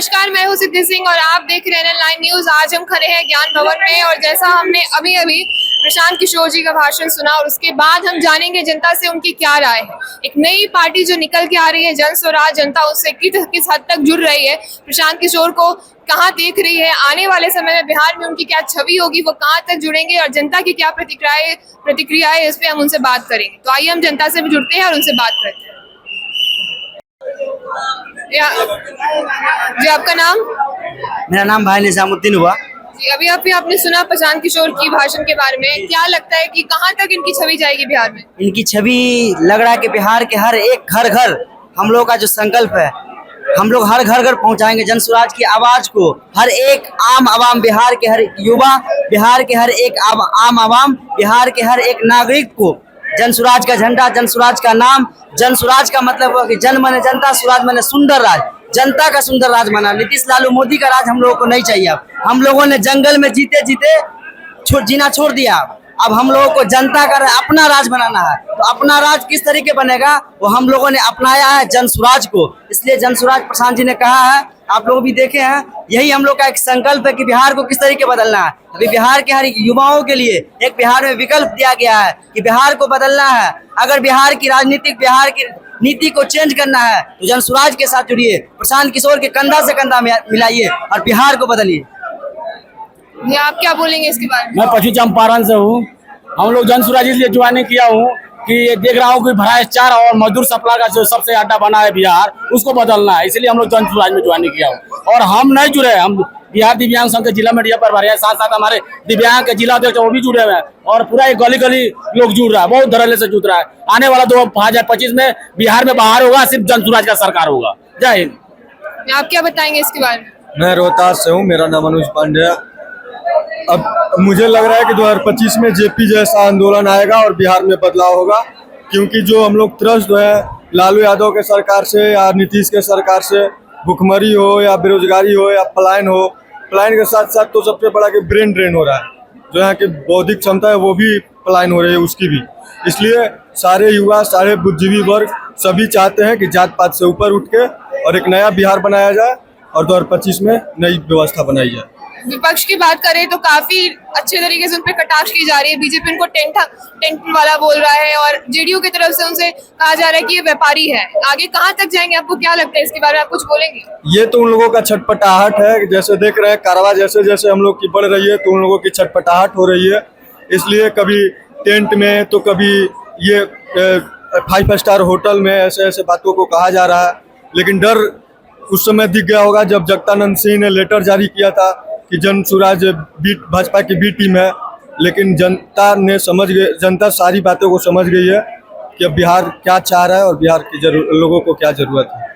नमस्कार, मैं हूं सिद्धि सिंह और आप देख रहे हैं लाइन न्यूज। आज हम खड़े हैं ज्ञान भवन में और जैसा हमने अभी अभी प्रशांत किशोर जी का भाषण सुना और उसके बाद हम जानेंगे जनता से उनकी क्या राय है। एक नई पार्टी जो निकल के आ रही है जन स्वराज, जनता उससे किस हद तक जुड़ रही है, प्रशांत किशोर को कहाँ देख रही है, आने वाले समय में बिहार में उनकी क्या छवि होगी, वो कहाँ तक जुड़ेंगे और जनता की क्या प्रतिक्रिया है, इस पे हम उनसे बात करेंगे। तो आइए हम जनता से भी जुड़ते हैं और उनसे बात करते हैं। जी, आपका नाम? मेरा नाम भाई निजामुद्दीन हुआ। जी, अभी आपने सुना प्रशांत किशोर की भाषण के बारे में, क्या लगता है कि कहाँ तक इनकी छवि जाएगी बिहार में? इनकी छवि लग रहा है कि बिहार के हर एक घर घर हम लोग का जो संकल्प है, हम लोग हर घर घर पहुंचाएंगे जन स्वराज की आवाज को। हर एक आम आवाम, बिहार के हर युवा, बिहार के हर एक आम आवाम, बिहार के हर एक नागरिक को जन स्वराज का झंडा, जन स्वराज का नाम, जन स्वराज का मतलब हुआ कि जन माने जनता, स्वराज माने सुंदर राज, जनता का सुंदर राज माना। नीतीश लालू मोदी का राज हम लोगों को नहीं चाहिए। हम लोगों ने जंगल में जीते जीते जीना छोड़ दिया। अब हम लोगों को जनता का अपना राज बनाना है। तो अपना राज किस तरीके बनेगा, वो हम लोगों ने अपनाया है जन स्वराज को। इसलिए जन स्वराज प्रशांत जी ने कहा है, आप लोग भी देखे हैं, यही हम लोग का एक संकल्प है कि बिहार को किस तरीके बदलना है। अभी बिहार के हर युवाओं के लिए एक बिहार में विकल्प दिया गया है कि बिहार को बदलना है। अगर बिहार की राजनीतिक, बिहार की नीति को चेंज करना है तो जन स्वराज के साथ जुड़िए, प्रशांत किशोर के कंधा से कंधा मिलाइए और बिहार को बदलिए। आप क्या बोलेंगे इसके बारे में? मैं पश्चिम चंपारण से हूँ। हम लोग जन स्वराज इसलिए ज्वाइन किया हूँ कि ये देख रहा हूँ कि भ्रष्टाचार और मजदूर सप्लाई का जो सबसे अड्डा बना है बिहार, उसको बदलना है। इसलिए हम लोग जन स्वराज में ज्वाइन किया हूँ। और हम नहीं जुड़े, हम बिहार दिव्यांग संघ के जिला मीडिया पर भरे हैं, साथ साथ हमारे दिव्यांग के जिला अध्यक्ष वो भी जुड़े हुए हैं और पूरा एक गली गली लोग जुड़ रहा है, बहुत धड़ल्ले से जुड़ रहा है। आने वाला 2025 में बिहार में बाहर होगा, सिर्फ जन स्वराज का सरकार होगा। जय हिंद। आप क्या बताएंगे इसके बारे में? मैं रोहतास से हूँ, मेरा नाम अनुज पांडे। अब मुझे लग रहा है कि 2025 में जेपी जैसा आंदोलन आएगा और बिहार में बदलाव होगा, क्योंकि जो हम लोग त्रस्त है लालू यादव के सरकार से या नीतीश के सरकार से, भुखमरी हो या बेरोजगारी हो या पलायन हो, पलायन के साथ साथ तो सबसे बड़ा कि ब्रेन ड्रेन हो रहा है। जो यहाँ की बौद्धिक क्षमता है वो भी पलायन हो रही है, उसकी भी। इसलिए सारे युवा, सारे बुद्धिजीवी वर्ग सभी चाहते हैं कि जात पात से ऊपर उठ के और एक नया बिहार बनाया जाए और 2025 में नई व्यवस्था बनाई जाए। विपक्ष की बात करें तो काफी अच्छे तरीके से उन पर कटाक्ष की जा रही है। बीजेपी उनको टेंट वाला बोल रहा है और जेडीयू की तरफ से उनसे कहा जा रहा है कि ये व्यापारी है। आगे कहाँ तक जाएंगे, आपको क्या लगता है इसके बारे में, आप कुछ बोलेंगे? ये तो उन लोगों का छटपटाहट है। जैसे देख रहे हैं कारवां जैसे जैसे हम लोग की बढ़ रही है तो उन लोगों की छटपटाहट हो रही है। इसलिए कभी टेंट में तो कभी ये 5 स्टार होटल में ऐसे ऐसे बातों को कहा जा रहा है। लेकिन डर उस समय दिख गया होगा जब जगदानंद सिंह ने लेटर जारी किया था कि जन स्वराज भाजपा की बी टीम है। लेकिन जनता ने जनता सारी बातों को समझ गई है कि अब बिहार क्या चाह रहा है और बिहार के लोगों को क्या जरूरत है।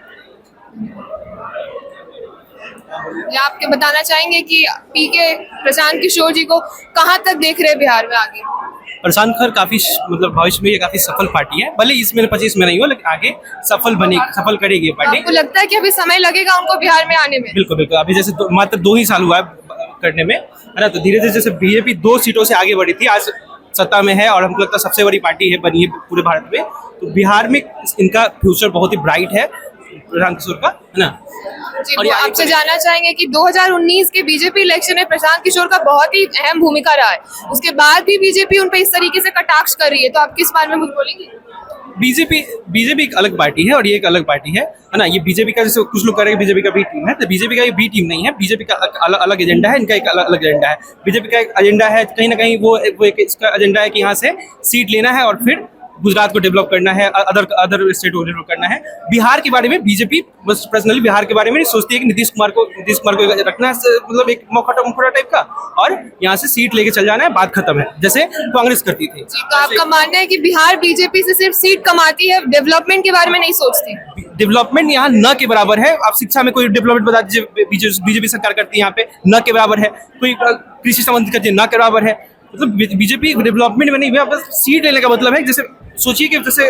आप क्या बताना चाहेंगे कि पीके प्रशांत किशोर जी को कहाँ तक देख रहे हैं बिहार में आगे? प्रशांत खर काफी भविष्य में ये काफी सफल पार्टी है, भले इसमें 25 में नहीं हो, लेकिन आगे सफल करेगी ये पार्टी। आपको लगता है कि अभी समय लगेगा उनको बिहार में आने में? बिल्कुल बिल्कुल। अभी जैसे मात्र 2 ही साल हुआ है करने में, है ना। तो धीरे धीरे जैसे बीजेपी 2 सीटों से आगे बढ़ी थी, आज सत्ता में है और हमको लगता है सबसे बड़ी पार्टी है बनी है पूरे भारत में। तो बिहार में इनका फ्यूचर बहुत ही ब्राइट है प्रशांत किशोर का, है ना। जी, और आपसे जानना चाहेंगे कि 2019 के बीजेपी इलेक्शन में प्रशांत किशोर का बहुत ही अहम भूमिका रहा है, उसके बाद भी बीजेपी उन पे इस तरीके से कटाक्ष कर रही है, तो आप किस बारे में कुछ बोलेंगे? बीजेपी एक अलग पार्टी है और ये एक अलग पार्टी है ना। ये बीजेपी का, जैसे कुछ लोग कह रहे हैं बीजेपी का बी टीम है, तो बीजेपी का ये बी टीम नहीं है। बीजेपी का अलग एजेंडा है, इनका एक अलग एजेंडा है। बीजेपी का एक एजेंडा है कहीं ना कहीं वो एक इसका एजेंडा है कि यहाँ से सीट लेना है और फिर गुजरात को डेवलप करना है, अदर स्टेट को डेवलप करना है। बिहार के बारे में बीजेपी बस पर्सनली बिहार के बारे में नहीं सोचती है कि नीतीश कुमार को रखना है, मतलब एक मुखौटा टाइप का, और यहाँ से सीट लेके चल जाना है, बात खत्म है, जैसे कांग्रेस करती थी। तो आपका मानना है कि बिहार बीजेपी से सिर्फ सीट कमाती है, डेवलपमेंट के बारे में नहीं सोचती? डेवलपमेंट यहाँ न के बराबर है। आप शिक्षा में कोई डेवलपमेंट बता दीजिए, बीजेपी सरकार करती है यहाँ पे, न के बराबर है। कोई कृषि संबंधित करती है, न के बराबर है। मतलब बीजेपी डेवलपमेंट में नहीं हुआ, बस सीट लेने का मतलब है। जैसे सोचिए कि जैसे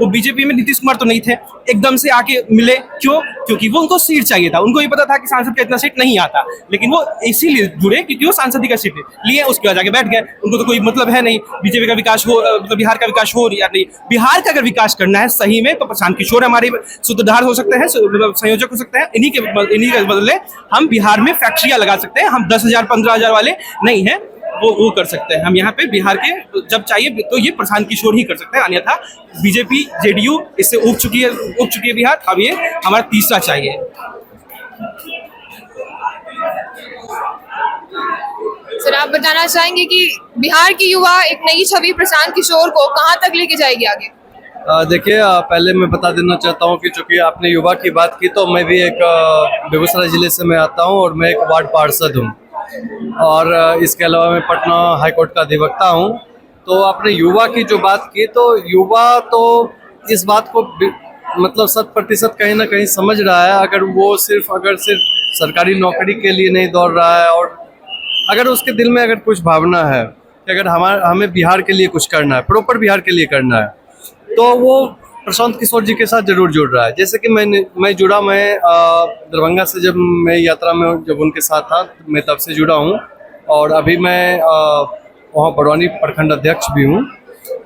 वो बीजेपी में नीतीश कुमार तो नहीं थे, एकदम से आके मिले। क्यों? क्योंकि वो उनको सीट चाहिए था, उनको ये पता था कि सांसद का इतना सीट नहीं आता, लेकिन वो इसीलिए जुड़े क्योंकि वो सांसद का सीट लिए, उसके बाद जाके बैठ गए। उनको तो कोई मतलब है नहीं बीजेपी का विकास हो, मतलब बिहार का विकास हो या नहीं। बिहार का अगर विकास करना है सही में तो प्रशांत किशोर हमारे सूत्रधार हो सकते हैं, मतलब संयोजक हो सकते हैं। इन्हीं के बदले हम बिहार में फैक्ट्रियां लगा सकते हैं। हम 10,000 15,000 वाले नहीं है, वो कर सकते हैं। हम यहाँ पे बिहार के जब चाहिए तो ये प्रशांत किशोर ही कर सकते हैं, अन्यथा बीजेपी जेडीयू इससे उग चुकी है बिहार। अब ये हमारा तीसरा चाहिए। सर आप बताना चाहेंगे कि बिहार की युवा एक नई छवि प्रशांत किशोर को कहाँ तक लेके जाएगी आगे? देखिए, पहले मैं बता देना चाहता हूँ कि चूंकि आपने युवा की बात की, तो मैं भी एक बेगूसराय जिले से मैं आता हूँ और मैं एक वार्ड पार्षद हूँ, और इसके अलावा मैं पटना हाईकोर्ट का अधिवक्ता हूँ। तो आपने युवा की जो बात की, तो युवा तो इस बात को मतलब 100% कहीं ना कहीं समझ रहा है। अगर सिर्फ सरकारी नौकरी के लिए नहीं दौड़ रहा है, और अगर उसके दिल में अगर कुछ भावना है कि अगर हमें बिहार के लिए कुछ करना है, प्रॉपर बिहार के लिए करना है, तो वो प्रशांत किशोर जी के साथ जरूर जुड़ रहा है। जैसे कि मैं दरभंगा से जब मैं यात्रा में जब उनके साथ था, मैं तब से जुड़ा हूँ, और अभी मैं वहाँ बड़वानी प्रखंड अध्यक्ष भी हूँ।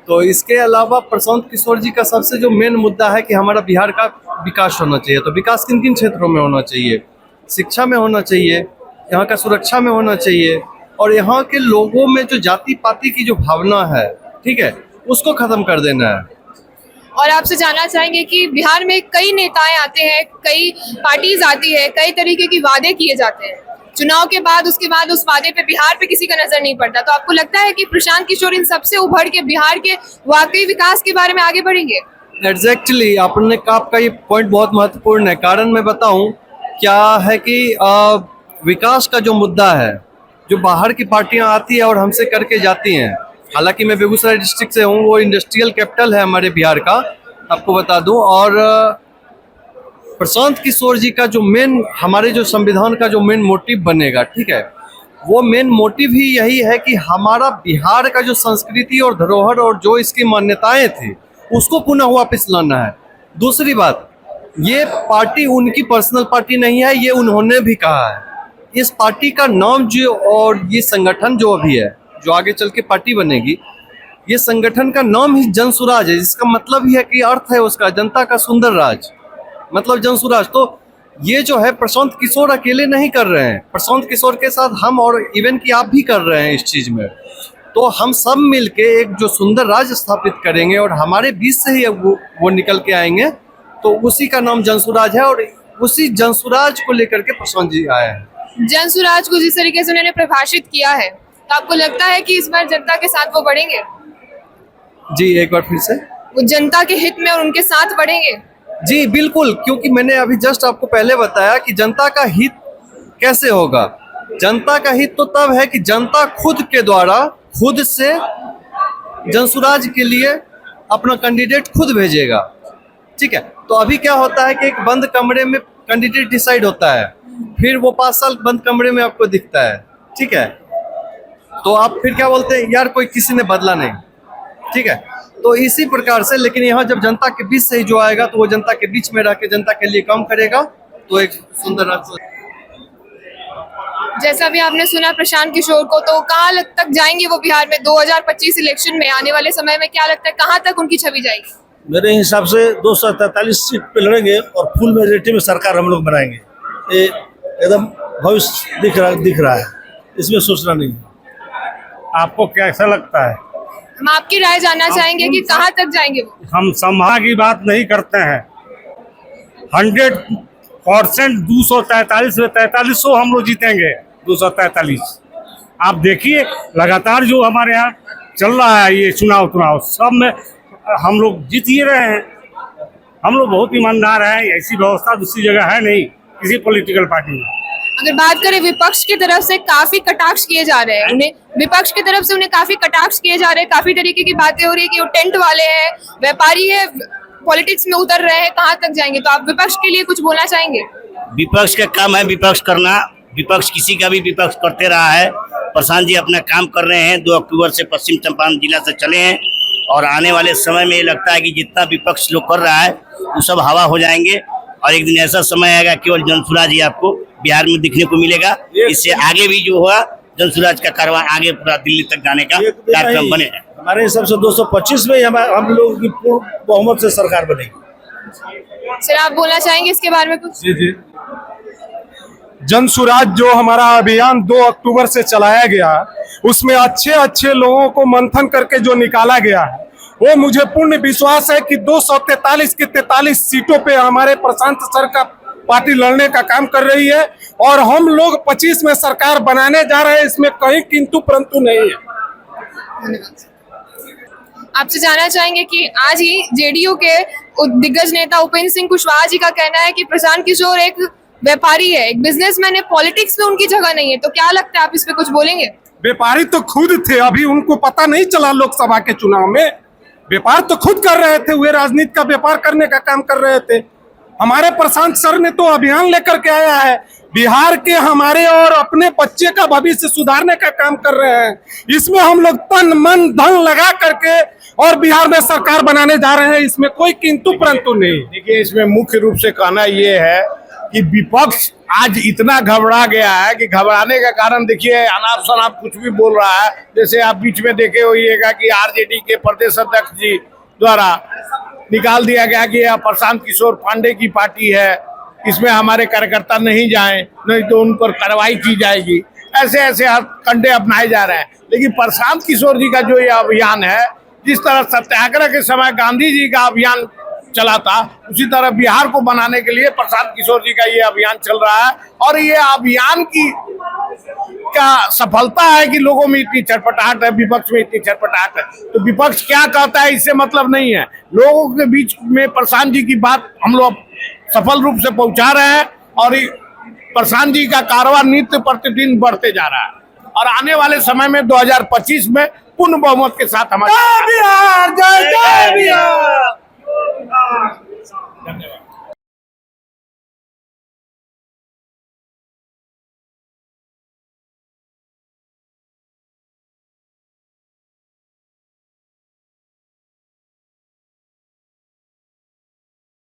तो इसके अलावा प्रशांत किशोर जी का सबसे जो मेन मुद्दा है कि हमारा बिहार का विकास होना चाहिए। तो विकास किन किन क्षेत्रों में होना चाहिए? शिक्षा में होना चाहिए, यहाँ का सुरक्षा में होना चाहिए, और यहाँ के लोगों में जो जाति पाति की जो भावना है, ठीक है, उसको खत्म कर देना है। और आपसे जानना चाहेंगे कि बिहार में कई नेताएं आते हैं, कई पार्टीज आती है, कई तरीके के वादे किए जाते हैं, चुनाव के बाद उसके बाद उस वादे पे बिहार पे किसी का नजर नहीं पड़ता। तो आपको लगता है कि प्रशांत किशोर इन सबसे उभर के बिहार के वाकई विकास के बारे में आगे बढ़ेंगे? एग्जैक्टली, आपका ये पॉइंट बहुत महत्वपूर्ण है। कारण मैं बताऊं क्या है कि विकास का जो मुद्दा है, जो बाहर की पार्टियां आती है और हमसे करके जाती हैं, हालांकि मैं बेगूसराय डिस्ट्रिक्ट से हूँ, वो इंडस्ट्रियल कैपिटल है हमारे बिहार का, आपको बता दूं। और प्रशांत किशोर जी का जो हमारे जो संविधान का जो मेन मोटिव बनेगा, ठीक है, वो मेन मोटिव ही यही है कि हमारा बिहार का जो संस्कृति और धरोहर और जो इसकी मान्यताएं थी, उसको पुनः वापस लाना है। दूसरी बात, ये पार्टी उनकी पर्सनल पार्टी नहीं है, ये उन्होंने भी कहा है। इस पार्टी का नाम जो और ये संगठन जो अभी है, जो आगे चल के पार्टी बनेगी, ये संगठन का नाम ही जन सुराज है, जिसका मतलब ही है कि अर्थ है उसका जनता का सुंदर राज, मतलब जन सुराज। तो ये जो है प्रशांत किशोर अकेले नहीं कर रहे हैं, प्रशांत किशोर के साथ हम और इवन कि आप भी कर रहे हैं इस चीज़ में। तो हम सब मिलके एक जो सुंदर राज स्थापित करेंगे और हमारे बीच से ही वो निकल के आएंगे, तो उसी का नाम जनसुराज है, और उसी जनसुराज को लेकर के प्रशांत जी आए हैं। जनसुराज को जिस तरीके से उन्होंने परिभाषित किया है, तो आपको लगता है कि इस बार जनता के साथ वो बढ़ेंगे? जी, एक बार फिर से। वो जनता के हित में और उनके साथ बढ़ेंगे? जी बिल्कुल, क्योंकि मैंने अभी जस्ट आपको पहले बताया कि जनता का हित कैसे होगा। जनता का हित तो तब है कि जनता खुद के द्वारा खुद से जनसुराज के लिए अपना कैंडिडेट खुद भेजेगा, ठीक है। तो अभी क्या होता है कि एक बंद कमरे में कैंडिडेट डिसाइड होता है, फिर वो 5 साल बंद कमरे में आपको दिखता है, ठीक है। तो आप फिर क्या बोलते हैं, यार कोई किसी ने बदला नहीं, ठीक है। तो इसी प्रकार से, लेकिन यहाँ जब जनता के बीच से ही जो आएगा, तो वो जनता के बीच में रह के जनता के लिए काम करेगा, तो एक सुंदर राष्ट्र। जैसा भी आपने सुना प्रशांत किशोर को, तो कहाँ तक जाएंगे वो बिहार में 2025 इलेक्शन में? आने वाले समय में क्या लगता है कहाँ तक उनकी छवि जाएगी? मेरे हिसाब से 243 सीट पे लड़ेंगे और फुल मेजोरिटी में सरकार हम लोग बनाएंगे। ये एकदम भविष्य दिख रहा है, इसमें सोचना नहीं। आपको कैसा लगता है? हम आपकी राय जानना चाहेंगे कि कहाँ तक जाएंगे वो? हम सभा की बात नहीं करते हैं, 100% 243 में 4300 हम लोग जीतेंगे। 243 आप देखिए, लगातार जो हमारे यहाँ चल रहा है ये चुनाव सब में हम लोग जीत ही रहे हैं। हम लोग बहुत ईमानदार हैं, ऐसी व्यवस्था दूसरी जगह है नहीं किसी पॉलिटिकल पार्टी में। अगर बात करें विपक्ष की तरफ से काफी कटाक्ष किए जा रहे हैं, उन्हें काफी कटाक्ष किए जा रहे हैं, काफी तरीके की बातें हो रही है कि वो टेंट वाले हैं, व्यापारी है, पॉलिटिक्स में उतर रहे हैं, कहाँ तक जाएंगे? तो आप विपक्ष के लिए कुछ बोलना चाहेंगे? विपक्ष का काम है विपक्ष करना, विपक्ष किसी का भी विपक्ष करते रहा है। प्रशांत जी अपना काम कर रहे हैं, 2 अक्टूबर से पश्चिम चंपारण जिला से चले हैं और आने वाले समय में ये लगता है कि जितना विपक्ष लोग कर रहा है वो सब हवा हो जाएंगे और एक दिन ऐसा समय आएगा केवल जनसुराज ही आपको बिहार में दिखने को मिलेगा। इससे आगे भी जो हुआ जनसुराज का कारवां आगे पूरा दिल्ली तक जाने का कार्यक्रम बने। हमारे हिसाब से 225 में हम लोग की पूर्ण बहुमत से सरकार बनेगी। सर आप बोलना चाहेंगे इसके बारे में कुछ? जी जी। जनसुराज जो हमारा अभियान 2 अक्टूबर से चलाया गया, उसमें अच्छे अच्छे लोगों को मंथन करके जो निकाला गया है, वो मुझे पूर्ण विश्वास है कि 243 की 43 सीटों पे हमारे प्रशांत सर का पार्टी लड़ने का काम कर रही है और हम लोग 25 में सरकार बनाने जा रहे हैं। इसमें कहीं किंतु परंतु नहीं है। आपसे जानना चाहेंगे कि आज ही जेडीयू के दिग्गज नेता उपेंद्र सिंह कुशवाहा जी का कहना है कि प्रशांत किशोर एक व्यापारी है, एक बिजनेसमैन है, पॉलिटिक्स में उनकी जगह नहीं है, तो क्या लगता है आप इस पे कुछ बोलेंगे? व्यापारी तो खुद थे, अभी उनको पता नहीं चला लोकसभा के चुनाव में। व्यापार तो खुद कर रहे थे, वे राजनीति का व्यापार करने का काम कर रहे थे। हमारे प्रशांत सर ने तो अभियान लेकर के आया है, बिहार के हमारे और अपने बच्चे का भविष्य सुधारने का काम कर रहे हैं। इसमें हम लोग तन मन धन लगा करके और बिहार में सरकार बनाने जा रहे हैं, इसमें कोई किंतु परंतु नहीं। देखिए, इसमें मुख्य रूप से कहना ये है कि विपक्ष आज इतना घबरा गया है कि घबराने का कारण देखिए अनाप शनाप कुछ भी बोल रहा है। जैसे आप बीच में देखे होइएगा कि आरजेडी के प्रदेश अध्यक्ष जी द्वारा निकाल दिया गया कि यह प्रशांत किशोर पांडे की पार्टी है, इसमें हमारे कार्यकर्ता नहीं जाएं, नहीं तो उन पर कार्रवाई की जाएगी। ऐसे ऐसे कंडे अपनाए जा रहे हैं। लेकिन प्रशांत किशोर जी का जो ये अभियान है, जिस तरह सत्याग्रह के समय गांधी जी का अभियान चला था, उसी तरह बिहार को बनाने के लिए प्रशांत किशोर जी का ये अभियान चल रहा है। और ये अभियान की का सफलता है कि लोगों में इतनी छटपटाहट है, विपक्ष में इतनी छटपटाहट है। तो विपक्ष क्या कहता है इससे मतलब नहीं है। लोगों के बीच में प्रशांत जी की बात हम लोग सफल रूप से पहुंचा रहे हैं और प्रशांत जी का कारवां नित्य प्रतिदिन बढ़ते जा रहा है और आने वाले समय में 2025 में पूर्ण बहुमत के साथ हमारे जय बिहार, जय जय बिहार।